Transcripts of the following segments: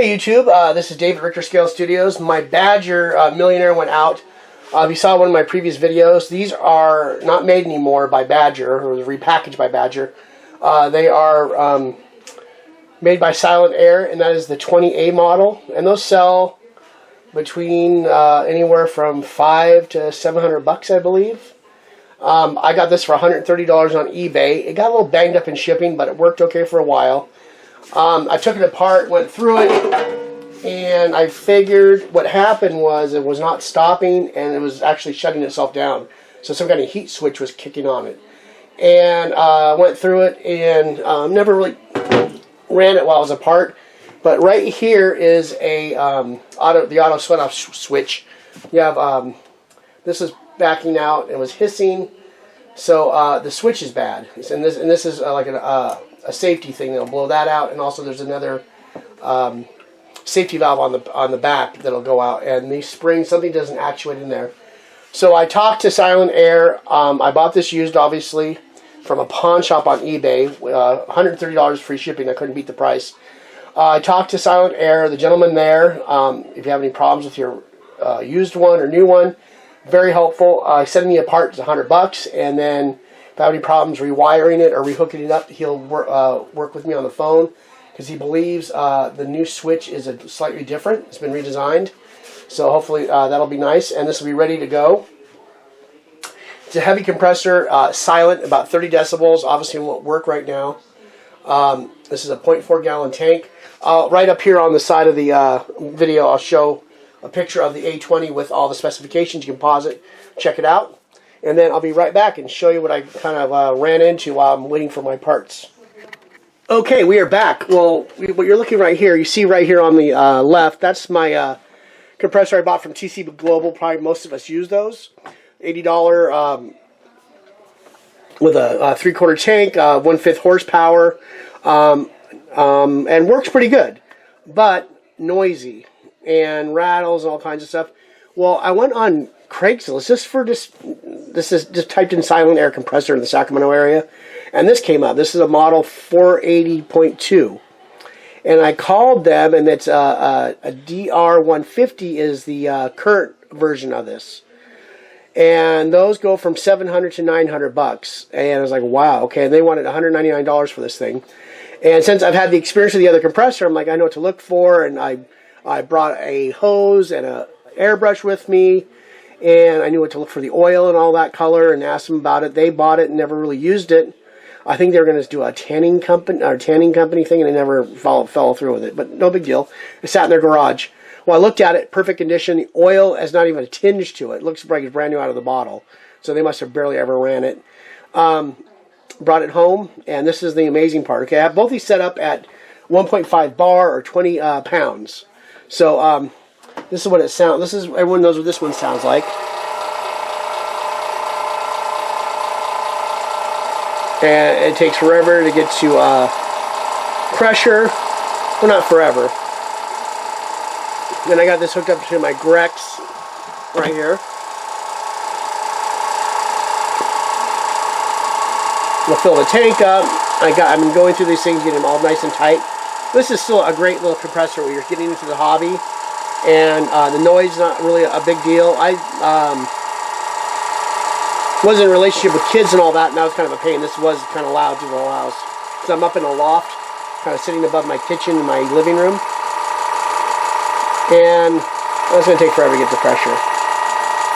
Hey YouTube, this is David Richter Scale Studios. My Badger Millionaire went out. If you saw one of my previous videos, these are not made anymore by Badger, or repackaged by Badger. They are made by Silentaire, and that is the 20A model. And those sell between anywhere from $500 to $700, I believe. I got this for $130 on eBay. It got a little banged up in shipping, but it worked okay for a while. I took it apart, went through it, and I figured what happened was it was not stopping, and it was actually shutting itself down. So some kind of heat switch was kicking on it. And went through it and never really ran it while it was apart. But right here is a the auto shut-off switch. You have this is backing out. It was hissing, so the switch is bad. And this is like a safety thing that'll blow that out, and also there's another safety valve on the back that'll go out, and these springs, something doesn't actuate in there. So I talked to Silentaire. I bought this used, obviously, from a pawn shop on eBay. $130 free shipping. I couldn't beat the price. I talked to Silentaire, the gentleman there. If you have any problems with your used one or new one, very helpful. He sent me a part. It's $100, and then if I have any problems rewiring it or rehooking it up, he'll work with me on the phone, because he believes the new switch is slightly different. It's been redesigned, so hopefully that'll be nice, and this will be ready to go. It's a heavy compressor, silent, about 30 decibels. Obviously it won't work right now. This is a 0.4 gallon tank. Right up here on the side of the video, I'll show a picture of the A20 with all the specifications. You can pause it, check it out. And then I'll be right back and show you what I kind of ran into while I'm waiting for my parts. Okay, we are back. Well, what you're looking right here, you see right here on the left, that's my compressor I bought from TC Global. Probably most of us use those. $80 with a 3/4 tank, 1/5 horsepower, and works pretty good, but noisy and rattles and all kinds of stuff. Well, I went on Craigslist this is just typed in Silentaire Compressor in the Sacramento area, and this came up. This is a model 480.2, and I called them, and it's a DR150 is the current version of this, and those go from $700 to $900. And I was like, wow, okay. And they wanted $199 for this thing, and since I've had the experience with the other compressor, I'm like, I know what to look for, and I brought a hose and a airbrush with me, and I knew what to look for the oil and all that color, and asked them about it. They bought it and never really used it. I think they were going to do a tanning company thing, and they never fell through with it. But no big deal. It sat in their garage. Well, I looked at it, perfect condition. The oil has not even a tinge to it. It looks like it's brand new out of the bottle. So they must have barely ever ran it. Brought it home, and this is the amazing part. Okay, I have both these set up at 1.5 bar or 20 pounds. So this is what it sounds. Everyone knows what this one sounds like. And it takes forever to get to pressure. Well, not forever. Then I got this hooked up to my Grex right here. We'll fill the tank up. I've been going through these things, getting them all nice and tight. This is still a great little compressor where you're getting into the hobby, and the noise is not really a big deal. I was in a relationship with kids and all that, and that was kind of a pain. This was kind of loud through the whole house. So I'm up in a loft, kind of sitting above my kitchen in my living room, and it's going to take forever to get the pressure.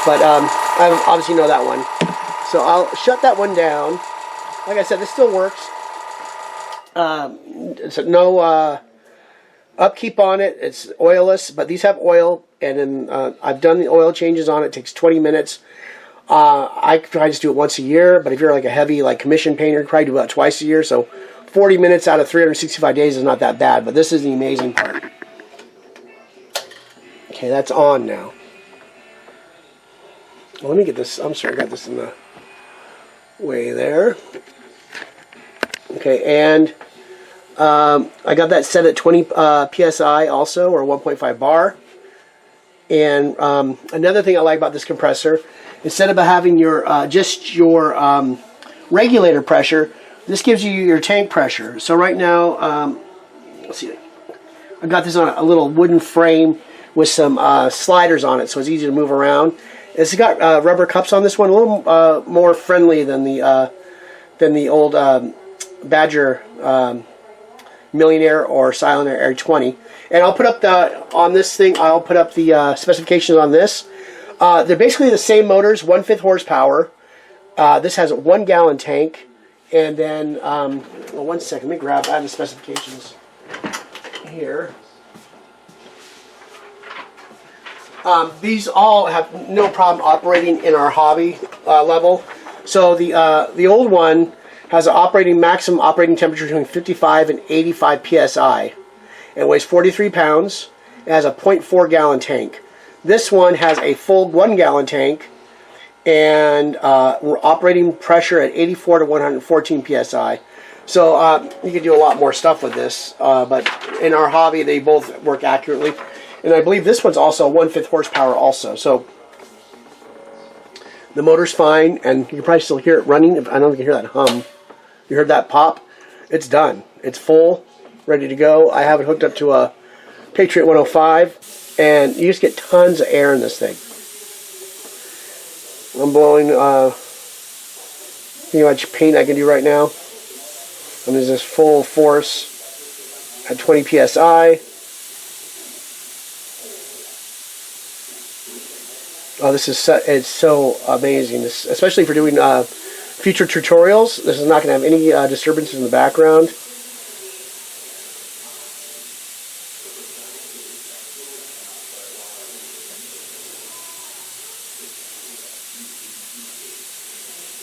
But I obviously know that one. So I'll shut that one down. Like I said, this still works. It's no upkeep on it. It's oilless, but these have oil, and then I've done the oil changes on it. It takes 20 minutes. I try to just do it once a year, but if you're like a heavy commission painter, try to do about twice a year. So 40 minutes out of 365 days is not that bad, but this is the amazing part. Okay, that's on now. Well, let me get this. I'm sorry, I got this in the way there. Okay, and I got that set at 20 psi also, or 1.5 bar. And another thing I like about this compressor, instead of having your just your regulator pressure, this gives you your tank pressure. So right now, let's see, I got this on a little wooden frame with some sliders on it, so it's easy to move around. It's got rubber cups on this one, a little more friendly than the old Badger Millionaire or Silentaire A20. And I'll put up on this thing, I'll put up the specifications on this. They're basically the same motors, 1/5 horsepower. This has a 1 gallon tank. And then, well, 1 second, let me I have the specifications here. These all have no problem operating in our hobby level. So the old one has an maximum operating temperature between 55 and 85 psi. It weighs 43 pounds. It has a 0.4 gallon tank. This one has a full 1 gallon tank, and we're operating pressure at 84 to 114 psi. So you can do a lot more stuff with this, but in our hobby they both work accurately. And I believe this one's also 1/5 horsepower also. So the motor's fine, and you can probably still hear it running. I don't know if you can hear that hum. You heard that pop? It's done. It's full, ready to go. I have it hooked up to a Patriot 105, and you just get tons of air in this thing. I'm blowing, see how much paint I can do right now. And there's this full force at 20 psi. Oh, this is it's so amazing, especially for doing future tutorials. This is not going to have any disturbances in the background.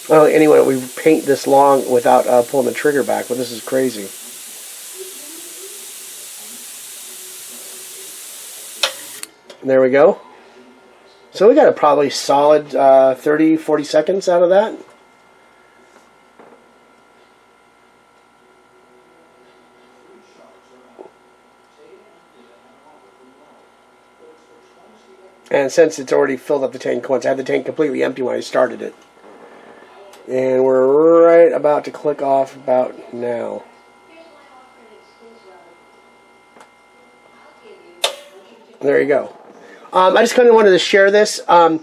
I don't think anyone would paint this long without pulling the trigger back, but this is crazy. And there we go. So we got a probably solid 30-40 seconds out of that. And since it's already filled up the tank once, I had the tank completely empty when I started it. And we're right about to click off about now. There you go. I just kind of wanted to share this. I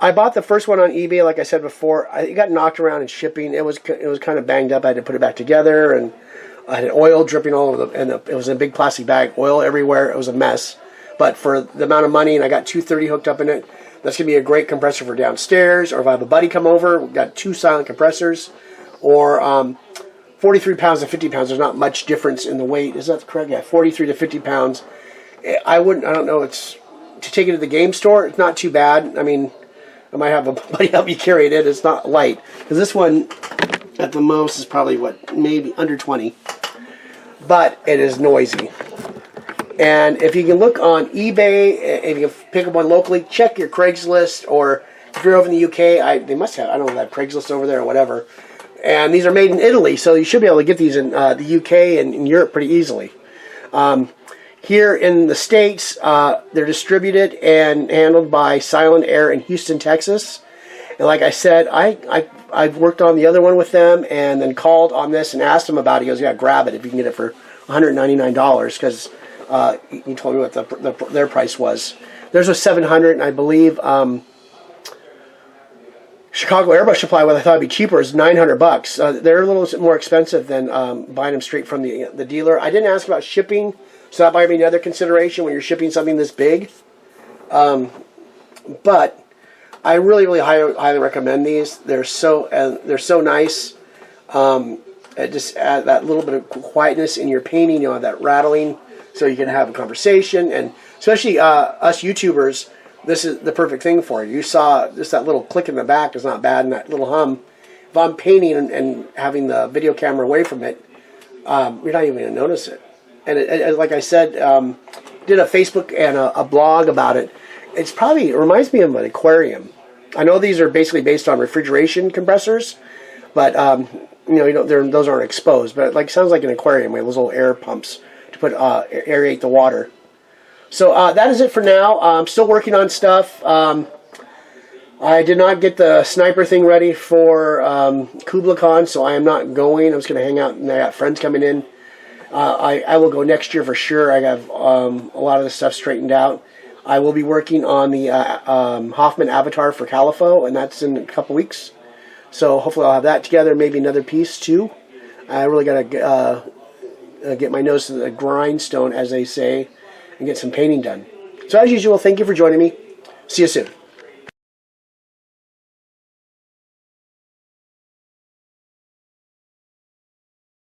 bought the first one on eBay, like I said before. It got knocked around in shipping. It was kind of banged up. I had to put it back together, and I had oil dripping all over and it was in a big plastic bag, oil everywhere. It was a mess. But for the amount of money, and I got 230 hooked up in it, that's going to be a great compressor for downstairs, or if I have a buddy come over, we've got 2 silent compressors, or 43 pounds to 50 pounds. There's not much difference in the weight. Is that correct? Yeah, 43 to 50 pounds. I don't know, to take it to the game store, it's not too bad. I mean, I might have a buddy help me carry it in. It's not light. Because this one, at the most, is probably, maybe under 20. But it is noisy. And if you can look on eBay, if you can pick up one locally, check your Craigslist, or if you're over in the UK, they must have, I don't know, that Craigslist over there or whatever. And these are made in Italy, so you should be able to get these in the UK and in Europe pretty easily. Here in the States, they're distributed and handled by Silentaire in Houston, Texas. And like I said, I've worked on the other one with them, and then called on this and asked him about it. He goes, yeah, grab it if you can get it for $199, because he told me what their price was. Theirs was $700, and I believe Chicago Airbrush Supply, what I thought would be cheaper, is $900. They're a little bit more expensive than buying them straight from the dealer. I didn't ask about shipping, so that might be another consideration when you're shipping something this big. But I really highly recommend these. They're so nice. It just adds that little bit of quietness in your painting, that rattling, so you can have a conversation. And especially us YouTubers, this is the perfect thing for you. You saw just that little click in the back is not bad, and that little hum. If I'm painting and having the video camera away from it, you're not even going to notice it. And like I said, did a Facebook and a blog about it. It reminds me of an aquarium. I know these are basically based on refrigeration compressors, but those aren't exposed. But it sounds like an aquarium. We have those little air pumps to aerate the water. So that is it for now. I'm still working on stuff. I did not get the sniper thing ready for KublaCon, so I am not going. I'm just going to hang out, and I got friends coming in. I will go next year for sure. I have a lot of the stuff straightened out. I will be working on the Hoffman Avatar for Califo, and that's in a couple weeks. So hopefully I'll have that together, maybe another piece too. I really got to get my nose to the grindstone, as they say, and get some painting done. So as usual, thank you for joining me. See you soon.